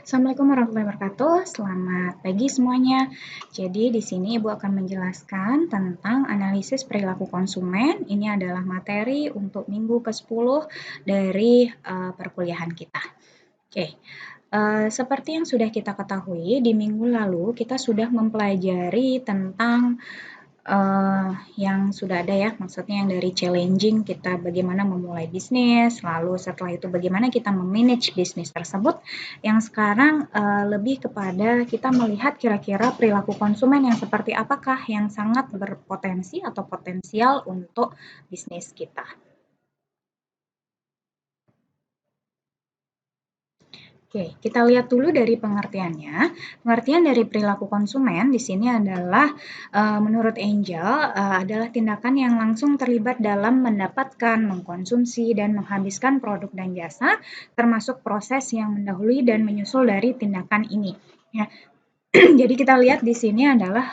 Assalamualaikum warahmatullahi wabarakatuh. Selamat pagi semuanya. Jadi di sini Ibu akan menjelaskan tentang analisis perilaku konsumen. Ini adalah materi untuk minggu ke-10 dari perkuliahan kita. Oke. Seperti yang sudah kita ketahui, di minggu lalu kita sudah mempelajari tentang yang sudah ada ya, maksudnya yang dari challenging kita bagaimana memulai bisnis, lalu setelah itu bagaimana kita memanage bisnis tersebut. Yang sekarang lebih kepada kita melihat kira-kira perilaku konsumen yang seperti apakah yang sangat berpotensi atau potensial untuk bisnis kita. Oke, kita lihat dulu dari pengertiannya. Pengertian dari perilaku konsumen di sini adalah menurut Angel adalah tindakan yang langsung terlibat dalam mendapatkan, mengkonsumsi, dan menghabiskan produk dan jasa, termasuk proses yang mendahului dan menyusul dari tindakan ini. Ya, jadi kita lihat di sini adalah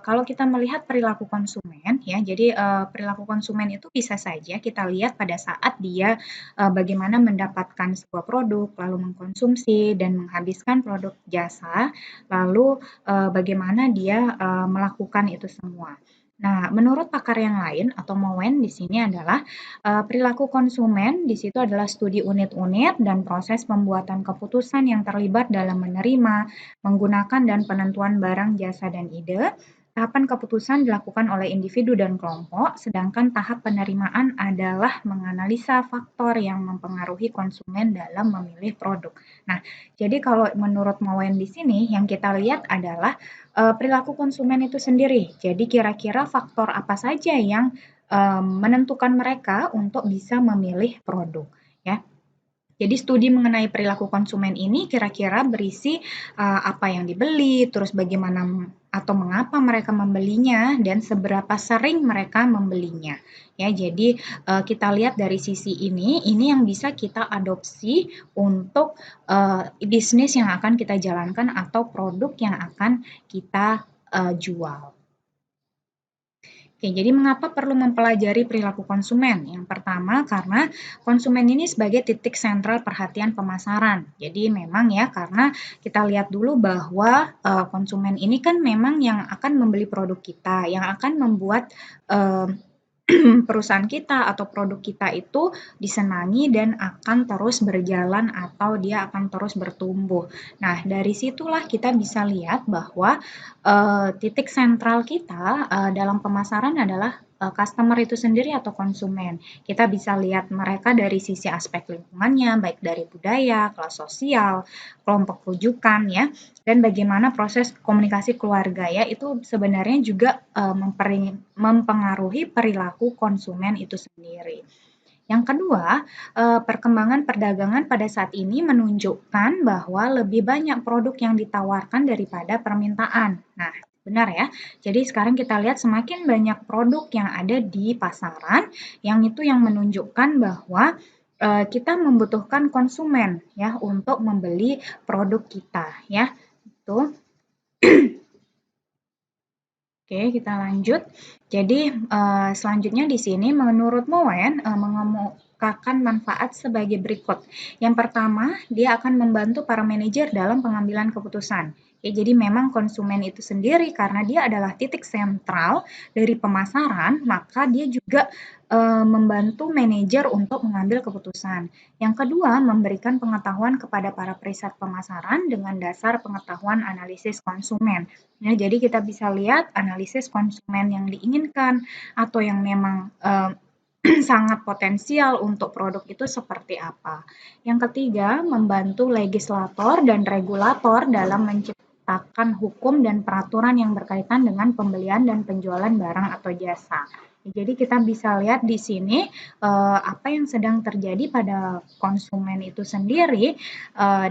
kalau kita melihat perilaku konsumen ya, jadi perilaku konsumen itu bisa saja kita lihat pada saat dia bagaimana mendapatkan sebuah produk, lalu mengkonsumsi dan menghabiskan produk jasa, lalu bagaimana dia melakukan itu semua. Nah, menurut pakar yang lain atau Moen di sini adalah perilaku konsumen di situ adalah studi unit-unit dan proses pembuatan keputusan yang terlibat dalam menerima, menggunakan dan penentuan barang, jasa, dan ide. Tahapan keputusan dilakukan oleh individu dan kelompok, sedangkan tahap penerimaan adalah menganalisa faktor yang mempengaruhi konsumen dalam memilih produk. Nah, jadi kalau menurut Moen di sini yang kita lihat adalah perilaku konsumen itu sendiri. Jadi kira-kira faktor apa saja yang menentukan mereka untuk bisa memilih produk, ya. Jadi studi mengenai perilaku konsumen ini kira-kira berisi apa yang dibeli, terus bagaimana atau mengapa mereka membelinya dan seberapa sering mereka membelinya. Ya, jadi kita lihat dari sisi ini yang bisa kita adopsi untuk bisnis yang akan kita jalankan atau produk yang akan kita jual. Oke, jadi mengapa perlu mempelajari perilaku konsumen? Yang pertama, karena konsumen ini sebagai titik sentral perhatian pemasaran. Jadi memang ya, karena kita lihat dulu bahwa konsumen ini kan memang yang akan membeli produk kita, yang akan membuat perusahaan kita atau produk kita itu disenangi dan akan terus berjalan atau dia akan terus bertumbuh. Nah, dari situlah kita bisa lihat bahwa titik sentral kita dalam pemasaran adalah customer itu sendiri atau konsumen. Kita bisa lihat mereka dari sisi aspek lingkungannya, baik dari budaya, kelas sosial, kelompok rujukan ya, dan bagaimana proses komunikasi keluarga ya, itu sebenarnya juga mempengaruhi perilaku konsumen itu sendiri. Yang kedua, perkembangan perdagangan pada saat ini menunjukkan bahwa lebih banyak produk yang ditawarkan daripada permintaan. Nah, benar ya. Jadi sekarang kita lihat semakin banyak produk yang ada di pasaran, yang itu yang menunjukkan bahwa kita membutuhkan konsumen ya untuk membeli produk kita ya. Itu. Oke, kita lanjut. Jadi selanjutnya di sini menurut Moen mengemukakan manfaat sebagai berikut. Yang pertama, dia akan membantu para manajer dalam pengambilan keputusan. Ya, jadi memang konsumen itu sendiri karena dia adalah titik sentral dari pemasaran, maka dia juga membantu manajer untuk mengambil keputusan. Yang kedua, memberikan pengetahuan kepada para periset pemasaran dengan dasar pengetahuan analisis konsumen. Ya, jadi kita bisa lihat analisis konsumen yang diinginkan atau yang memang sangat potensial untuk produk itu seperti apa. Yang ketiga, membantu legislator dan regulator dalam menciptakan hukum dan peraturan yang berkaitan dengan pembelian dan penjualan barang atau jasa. Jadi kita bisa lihat di sini apa yang sedang terjadi pada konsumen itu sendiri,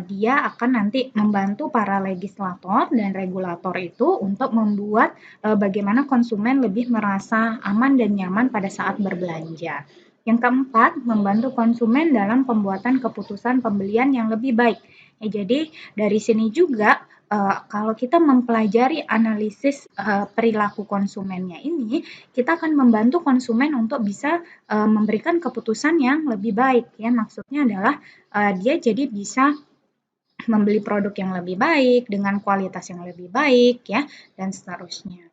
dia akan nanti membantu para legislator dan regulator itu untuk membuat bagaimana konsumen lebih merasa aman dan nyaman pada saat berbelanja. Yang keempat, membantu konsumen dalam pembuatan keputusan pembelian yang lebih baik. Ya, jadi dari sini juga kalau kita mempelajari analisis perilaku konsumennya ini, kita akan membantu konsumen untuk bisa memberikan keputusan yang lebih baik. Ya, maksudnya adalah dia jadi bisa membeli produk yang lebih baik, dengan kualitas yang lebih baik, ya, dan seterusnya.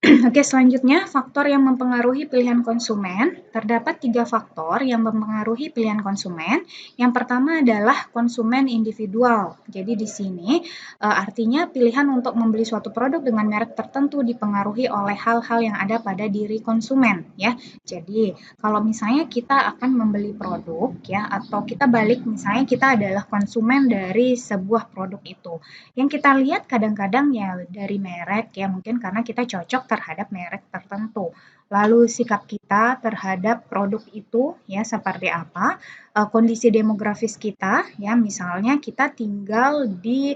Oke, selanjutnya faktor yang mempengaruhi pilihan konsumen. Terdapat 3 faktor yang mempengaruhi pilihan konsumen. Yang pertama adalah konsumen individual. Jadi di sini artinya pilihan untuk membeli suatu produk dengan merek tertentu dipengaruhi oleh hal-hal yang ada pada diri konsumen, ya. Jadi kalau misalnya kita akan membeli produk, ya, atau kita balik misalnya kita adalah konsumen dari sebuah produk itu. Yang kita lihat kadang-kadang ya dari merek, ya, mungkin karena kita cocok terhadap merek tertentu. Lalu sikap kita terhadap produk itu ya seperti apa, kondisi demografis kita ya, misalnya kita tinggal di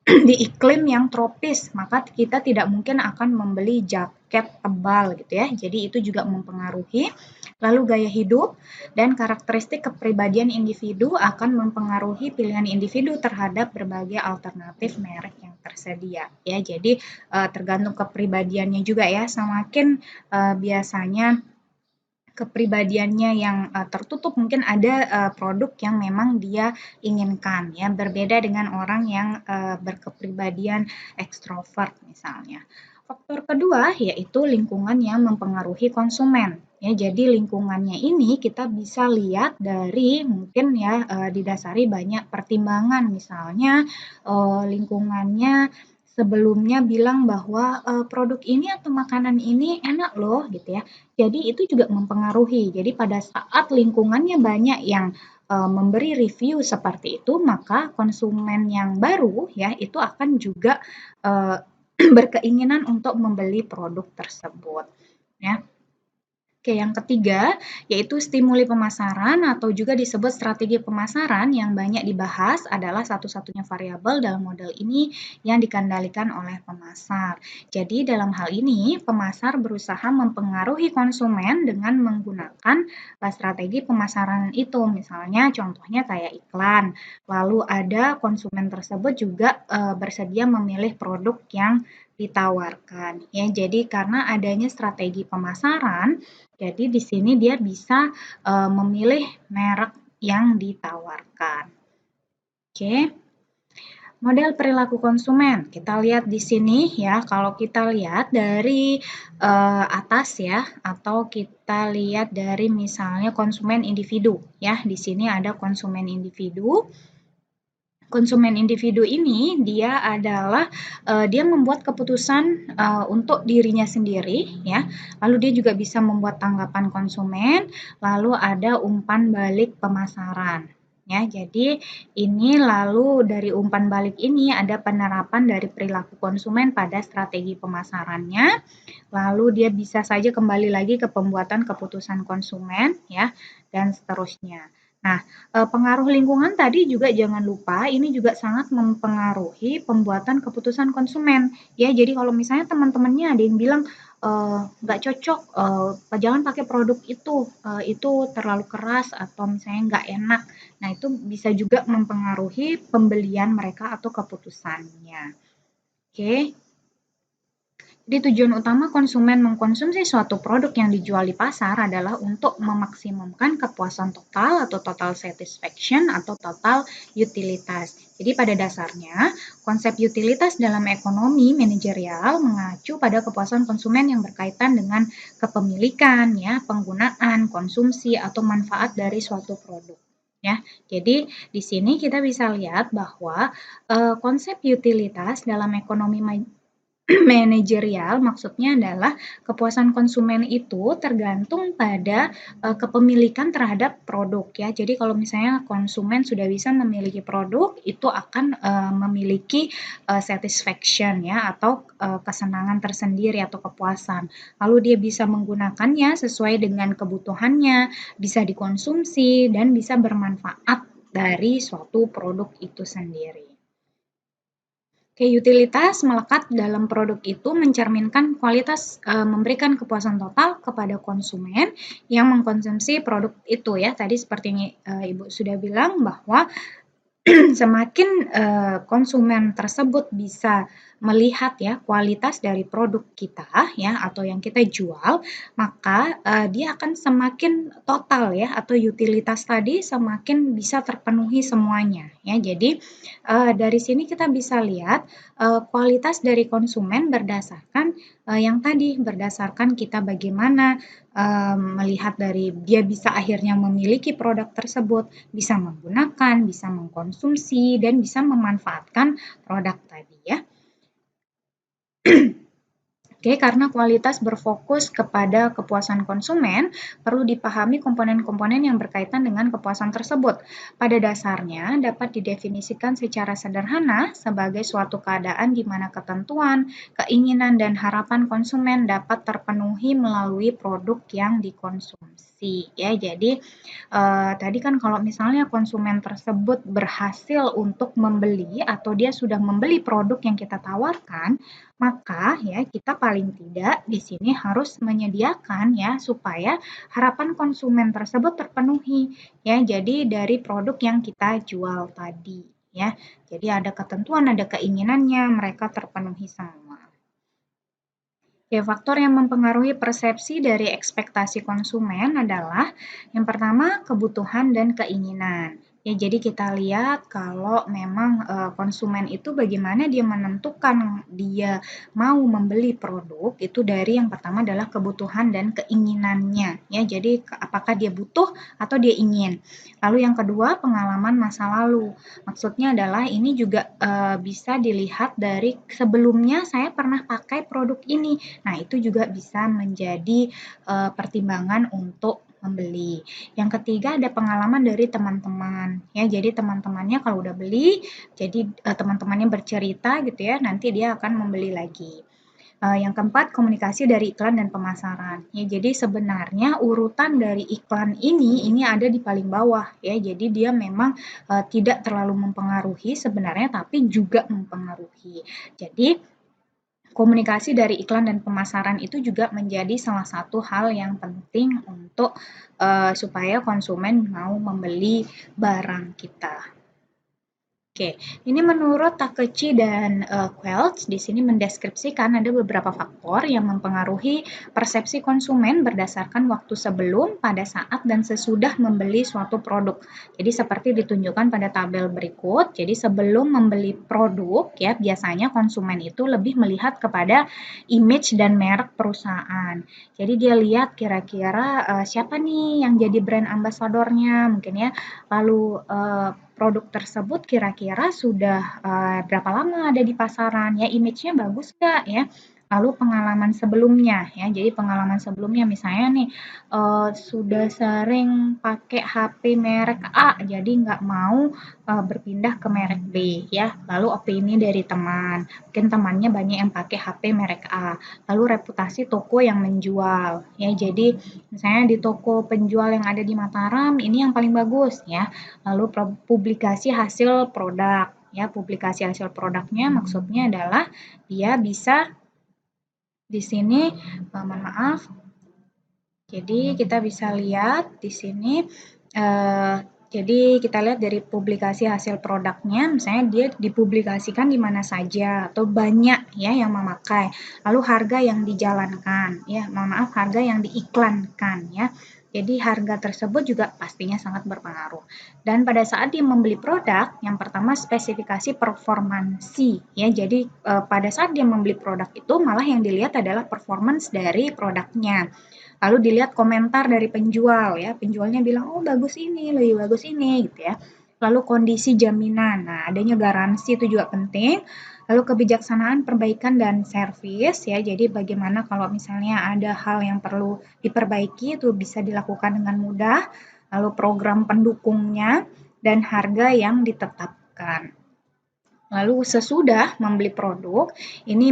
di iklim yang tropis, maka kita tidak mungkin akan membeli jaket tebal gitu ya. Jadi itu juga mempengaruhi. Lalu gaya hidup dan karakteristik kepribadian individu akan mempengaruhi pilihan individu terhadap berbagai alternatif merek yang tersedia ya. Jadi tergantung kepribadiannya juga ya. Semakin biasanya kepribadiannya yang tertutup, mungkin ada produk yang memang dia inginkan ya, berbeda dengan orang yang berkepribadian ekstrovert misalnya. Faktor kedua yaitu lingkungan yang mempengaruhi konsumen. Ya, jadi lingkungannya ini kita bisa lihat dari mungkin ya didasari banyak pertimbangan, misalnya lingkungannya sebelumnya bilang bahwa produk ini atau makanan ini enak loh gitu ya. Jadi itu juga mempengaruhi. Jadi pada saat lingkungannya banyak yang memberi review seperti itu, maka konsumen yang baru ya itu akan juga berkeinginan untuk membeli produk tersebut. Ya. Oke, yang ketiga yaitu stimuli pemasaran atau juga disebut strategi pemasaran yang banyak dibahas adalah satu-satunya variabel dalam model ini yang dikendalikan oleh pemasar. Jadi dalam hal ini pemasar berusaha mempengaruhi konsumen dengan menggunakan strategi pemasaran itu. Misalnya contohnya kayak iklan. Lalu ada konsumen tersebut juga bersedia memilih produk yang ditawarkan. Ya, jadi karena adanya strategi pemasaran, jadi di sini dia bisa memilih merek yang ditawarkan. Oke. Model perilaku konsumen. Kita lihat di sini ya, kalau kita lihat dari atas ya, atau kita lihat dari misalnya konsumen individu ya. Di sini ada konsumen individu. Konsumen individu ini dia adalah dia membuat keputusan untuk dirinya sendiri ya. Lalu dia juga bisa membuat tanggapan konsumen, lalu ada umpan balik pemasaran. Ya, jadi ini lalu dari umpan balik ini ada penerapan dari perilaku konsumen pada strategi pemasarannya. Lalu dia bisa saja kembali lagi ke pembuatan keputusan konsumen ya dan seterusnya. Nah, pengaruh lingkungan tadi juga jangan lupa, ini juga sangat mempengaruhi pembuatan keputusan konsumen. Ya, jadi kalau misalnya teman-temannya ada yang bilang nggak cocok, jangan pakai produk itu terlalu keras atau misalnya nggak enak. Nah, itu bisa juga mempengaruhi pembelian mereka atau keputusannya. Oke. Jadi tujuan utama konsumen mengkonsumsi suatu produk yang dijual di pasar adalah untuk memaksimumkan kepuasan total atau total satisfaction atau total utilitas. Jadi pada dasarnya, konsep utilitas dalam ekonomi manajerial mengacu pada kepuasan konsumen yang berkaitan dengan kepemilikan, ya, penggunaan, konsumsi atau manfaat dari suatu produk. Ya, jadi di sini kita bisa lihat bahwa konsep utilitas dalam ekonomi manajerial maksudnya adalah kepuasan konsumen itu tergantung pada kepemilikan terhadap produk ya. Jadi kalau misalnya konsumen sudah bisa memiliki produk, itu akan memiliki satisfaction ya atau kesenangan tersendiri atau kepuasan. Lalu dia bisa menggunakannya sesuai dengan kebutuhannya, bisa dikonsumsi dan bisa bermanfaat dari suatu produk itu sendiri. Oke, utilitas melekat dalam produk itu mencerminkan kualitas memberikan kepuasan total kepada konsumen yang mengkonsumsi produk itu ya. Tadi seperti yang Ibu sudah bilang bahwa semakin konsumen tersebut bisa melihat ya kualitas dari produk kita ya atau yang kita jual, maka dia akan semakin total ya atau utilitas tadi semakin bisa terpenuhi semuanya ya. Jadi dari sini kita bisa lihat kualitas dari konsumen berdasarkan yang tadi berdasarkan kita bagaimana melihat dari dia bisa akhirnya memiliki produk tersebut, bisa menggunakan, bisa mengkonsumsi dan bisa memanfaatkan produk tadi ya. Oke, karena kualitas berfokus kepada kepuasan konsumen, perlu dipahami komponen-komponen yang berkaitan dengan kepuasan tersebut. Pada dasarnya, dapat didefinisikan secara sederhana sebagai suatu keadaan di mana ketentuan, keinginan, dan harapan konsumen dapat terpenuhi melalui produk yang dikonsumsi. Ya, jadi tadi kan kalau misalnya konsumen tersebut berhasil untuk membeli atau dia sudah membeli produk yang kita tawarkan, maka ya kita paling tidak di sini harus menyediakan ya supaya harapan konsumen tersebut terpenuhi ya. Jadi dari produk yang kita jual tadi ya. Jadi ada ketentuan, ada keinginannya, mereka terpenuhi semua. Oke, faktor yang mempengaruhi persepsi dari ekspektasi konsumen adalah yang pertama kebutuhan dan keinginan. Ya, jadi kita lihat kalau memang konsumen itu bagaimana dia menentukan dia mau membeli produk itu dari yang pertama adalah kebutuhan dan keinginannya. Ya, jadi apakah dia butuh atau dia ingin. Lalu yang kedua pengalaman masa lalu. Maksudnya adalah ini juga bisa dilihat dari sebelumnya saya pernah pakai produk ini. Nah, itu juga bisa menjadi pertimbangan untuk membeli. Yang ketiga ada pengalaman dari teman-teman ya. Jadi teman-temannya kalau udah beli, jadi teman-temannya bercerita gitu ya, nanti dia akan membeli lagi. Yang keempat komunikasi dari iklan dan pemasaran. Ya, jadi sebenarnya urutan dari iklan ini ada di paling bawah ya. Jadi dia memang tidak terlalu mempengaruhi sebenarnya tapi juga mempengaruhi. Jadi komunikasi dari iklan dan pemasaran itu juga menjadi salah satu hal yang penting untuk supaya konsumen mau membeli barang kita. Oke, ini menurut Takeuchi dan Quelch di sini mendeskripsikan ada beberapa faktor yang mempengaruhi persepsi konsumen berdasarkan waktu sebelum, pada saat, dan sesudah membeli suatu produk. Jadi seperti ditunjukkan pada tabel berikut. Jadi sebelum membeli produk ya biasanya konsumen itu lebih melihat kepada image dan merek perusahaan. Jadi dia lihat kira-kira siapa nih yang jadi brand ambasadornya mungkin ya. Lalu produk tersebut kira-kira sudah berapa lama ada di pasaran ya, image-nya bagus nggak ya. Lalu pengalaman sebelumnya ya, jadi pengalaman sebelumnya misalnya nih sudah sering pakai HP merek A, jadi nggak mau berpindah ke merek B ya. Lalu opini dari teman, mungkin temannya banyak yang pakai HP merek A. Lalu reputasi toko yang menjual ya, jadi misalnya di toko penjual yang ada di Mataram ini yang paling bagus ya. Lalu publikasi hasil produk ya, publikasi hasil produknya maksudnya adalah dia bisa di sini mohon maaf. Jadi kita bisa lihat di sini jadi kita lihat dari publikasi hasil produknya, misalnya dia dipublikasikan di mana saja atau banyak ya yang memakai. Lalu harga yang dijalankan ya, mohon maaf harga yang diiklankan ya. Jadi harga tersebut juga pastinya sangat berpengaruh. Dan pada saat dia membeli produk, yang pertama spesifikasi performansi ya. Jadi pada saat dia membeli produk itu malah yang dilihat adalah performance dari produknya. Lalu dilihat komentar dari penjual ya, penjualnya bilang oh bagus ini, lebih bagus ini gitu ya. Lalu kondisi jaminan, nah adanya garansi itu juga penting. Lalu kebijaksanaan perbaikan dan servis ya, jadi bagaimana kalau misalnya ada hal yang perlu diperbaiki itu bisa dilakukan dengan mudah. Lalu program pendukungnya dan harga yang ditetapkan. Lalu sesudah membeli produk, ini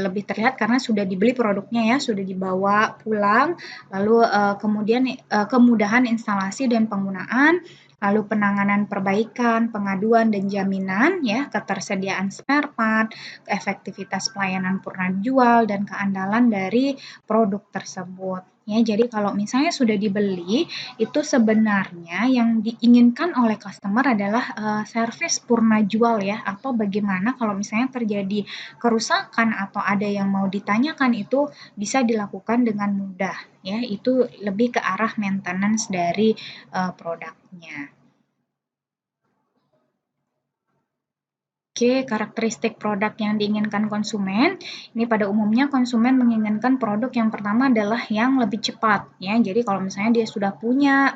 lebih terlihat karena sudah dibeli produknya ya, sudah dibawa pulang, lalu kemudian kemudahan instalasi dan penggunaan, lalu penanganan perbaikan, pengaduan dan jaminan ya, ketersediaan spare part, efektivitas pelayanan purna jual dan keandalan dari produk tersebut. Ya, jadi kalau misalnya sudah dibeli, itu sebenarnya yang diinginkan oleh customer adalah servis purna jual ya, atau bagaimana kalau misalnya terjadi kerusakan atau ada yang mau ditanyakan itu bisa dilakukan dengan mudah ya. Itu lebih ke arah maintenance dari produknya. Oke, karakteristik produk yang diinginkan konsumen. Ini pada umumnya konsumen menginginkan produk yang pertama adalah yang lebih cepat ya. Jadi kalau misalnya dia sudah punya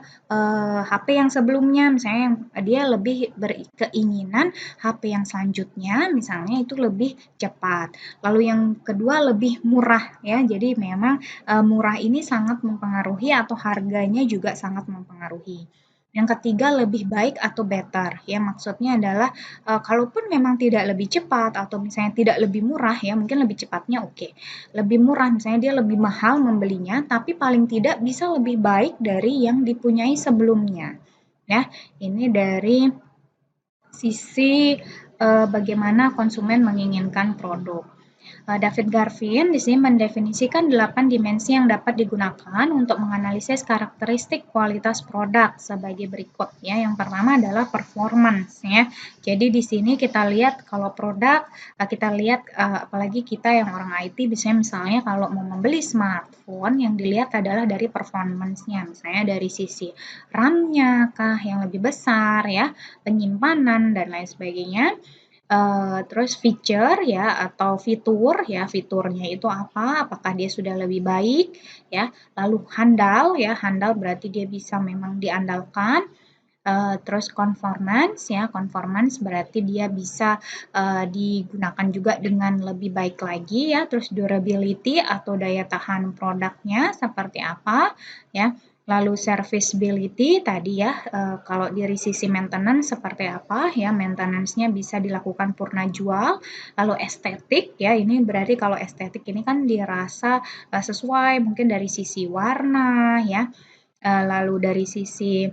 HP yang sebelumnya, misalnya dia lebih berkeinginan HP yang selanjutnya misalnya itu lebih cepat. Lalu yang kedua lebih murah ya. Jadi memang murah ini sangat mempengaruhi atau harganya juga sangat mempengaruhi. Yang ketiga lebih baik atau better ya, maksudnya adalah kalaupun memang tidak lebih cepat atau misalnya tidak lebih murah ya, mungkin lebih cepatnya oke. Lebih murah misalnya dia lebih mahal membelinya, tapi paling tidak bisa lebih baik dari yang dipunyai sebelumnya. Ya, ini dari sisi bagaimana konsumen menginginkan produk. David Garvin di sini mendefinisikan 8 dimensi yang dapat digunakan untuk menganalisis karakteristik kualitas produk sebagai berikut ya. Yang pertama adalah performance ya. Jadi di sini kita lihat kalau produk kita lihat apalagi kita yang orang IT misalnya kalau mau membeli smartphone yang dilihat adalah dari performance-nya, misalnya dari sisi RAM-nya kah yang lebih besar ya, penyimpanan dan lain sebagainya. Terus feature ya atau fitur ya, fiturnya itu apa, apakah dia sudah lebih baik ya, lalu handal ya, handal berarti dia bisa memang diandalkan, terus conformance ya, conformance berarti dia bisa digunakan juga dengan lebih baik lagi ya, terus durability atau daya tahan produknya seperti apa ya. Lalu serviceability tadi ya, kalau dari sisi maintenance seperti apa ya, maintenance-nya bisa dilakukan purna jual. Lalu estetik ya, ini berarti kalau estetik ini kan dirasa sesuai mungkin dari sisi warna ya, lalu dari sisi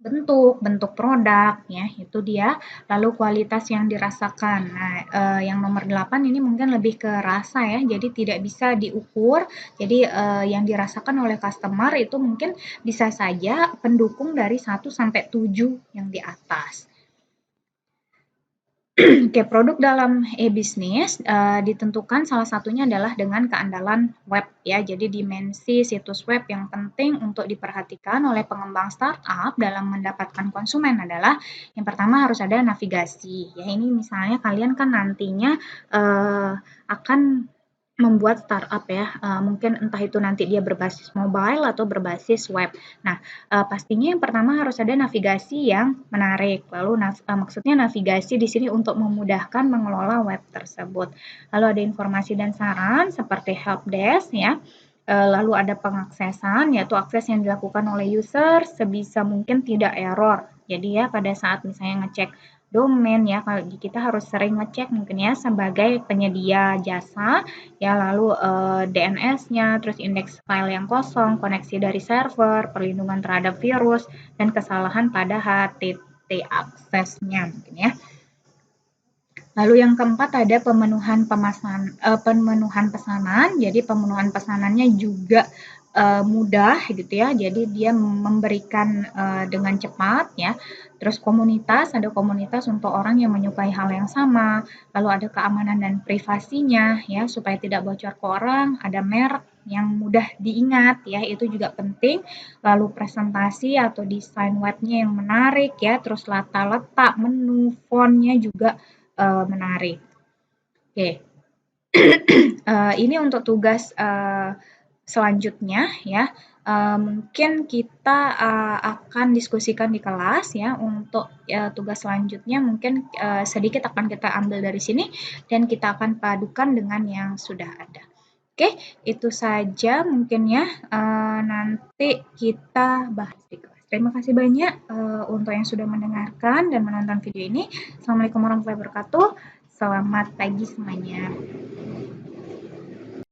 bentuk produk ya, itu dia. Lalu kualitas yang dirasakan. Nah, yang nomor 8 ini mungkin lebih ke rasa ya, jadi tidak bisa diukur. Jadi yang dirasakan oleh customer itu mungkin bisa saja pendukung dari 1 sampai 7 yang di atas. Oke, produk dalam e-bisnis ditentukan salah satunya adalah dengan keandalan web ya. Jadi dimensi situs web yang penting untuk diperhatikan oleh pengembang startup dalam mendapatkan konsumen adalah yang pertama harus ada navigasi. Ya, ini misalnya kalian kan nantinya akan membuat startup ya, mungkin entah itu nanti dia berbasis mobile atau berbasis web. Nah, pastinya yang pertama harus ada navigasi yang menarik. Lalu maksudnya navigasi di sini untuk memudahkan mengelola web tersebut. Lalu ada informasi dan saran seperti helpdesk ya. Lalu ada pengaksesan, yaitu akses yang dilakukan oleh user sebisa mungkin tidak error. Jadi ya pada saat misalnya ngecek domain ya, kalau kita harus sering ngecek mungkin ya sebagai penyedia jasa ya, lalu DNS-nya, terus indeks file yang kosong, koneksi dari server, perlindungan terhadap virus, dan kesalahan pada HTTP aksesnya mungkin ya. Lalu yang keempat ada pemenuhan pesanan. Jadi pemenuhan pesanannya juga mudah gitu ya. Jadi dia memberikan dengan cepat ya. Terus komunitas, ada komunitas untuk orang yang menyukai hal yang sama. Lalu ada keamanan dan privasinya ya, supaya tidak bocor ke orang. Ada merek yang mudah diingat ya, itu juga penting. Lalu presentasi atau desain webnya yang menarik ya. Terus letak menu, fontnya juga menarik. Oke, ini untuk tugas selanjutnya ya. Mungkin kita akan diskusikan di kelas ya. Untuk tugas selanjutnya mungkin sedikit akan kita ambil dari sini dan kita akan padukan dengan yang sudah ada. Oke, itu saja mungkin ya. Nanti kita bahas di kelas. Terima kasih banyak untuk yang sudah mendengarkan dan menonton video ini. Assalamualaikum warahmatullahi wabarakatuh. Selamat pagi semuanya.